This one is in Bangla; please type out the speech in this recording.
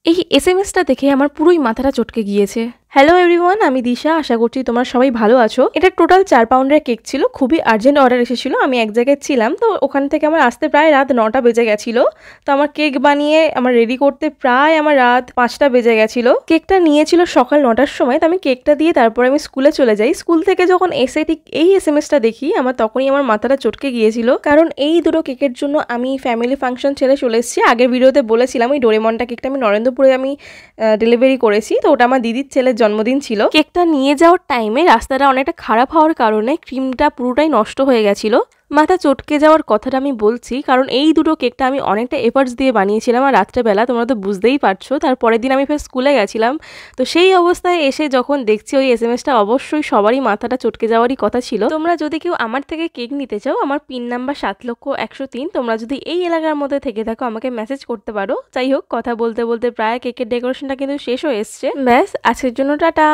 এই এসএমএসটা দেখে আমার পুরোই মাথাটা চটকে গিয়েছে। হ্যালো এভরিওয়ান, আমি দিশা। আশা করছি তোমরা সবাই ভালো আছো। এটা টোটাল 4 পাউন্ডের কেক ছিল। খুবই আর্জেন্ট অর্ডার এসেছিল। আমি এক জায়গায় ছিলাম, তো ওখান থেকে আমার আসতে প্রায় রাত 9টা বেজে গেছিল। তো আমার কেক বানিয়ে আমার রেডি করতে প্রায় আমার রাত 5টা বেজে গেছিল। কেকটা নিয়েছিল সকাল 9টার সময়। তো আমি কেকটা দিয়ে তারপরে আমি স্কুলে চলে যাই। স্কুল থেকে যখন এসে ঠিক এই এসএমএসটা দেখি, আমার তখনই আমার মাথাটা চটকে গিয়েছিল। কারণ এই দুটো কেকের জন্য আমি ফ্যামিলি ফাংশন ছেড়ে চলে এসেছি। আগের ভিডিওতে বলেছিলাম ওই ডোরেমনটা কেকটা আমি নরেন্দ্রপুরে ডেলিভারি করেছি। তো ওটা আমার দিদির ছেলের জন্মদিন ছিল। কেকটা নিয়ে যাওয়ার টাইমে রাস্তাটা অনেকটা খারাপ হওয়ার কারণে ক্রিমটা পুরোটাই নষ্ট হয়ে গেছিল। মাথা চটকে যাওয়ার কথাটা আমি বলছি কারণ এই দুটো কেকটা আমি অনেকটা এফার্টস দিয়ে বানিয়েছিলাম আর রাত্রেবেলা, তোমরা তো বুঝতেই পারছো। তারপরের দিন আমি ফের স্কুলে গেছিলাম। তো সেই অবস্থায় এসে যখন দেখছি ওই এসএমএসটা, অবশ্যই সবারই মাথাটা চটকে যাওয়ারই কথা ছিল। তোমরা যদি কেউ আমার থেকে কেক নিতে চাও, আমার পিন নাম্বার 7,01,03। তোমরা যদি এই এলাকার মধ্যে থেকে থাকো আমাকে মেসেজ করতে পারো। যাই হোক, কথা বলতে বলতে প্রায় কেকের ডেকোরেশনটা কিন্তু শেষ হয়ে এসছে। ব্যাস, আজকের জন্য টাটা।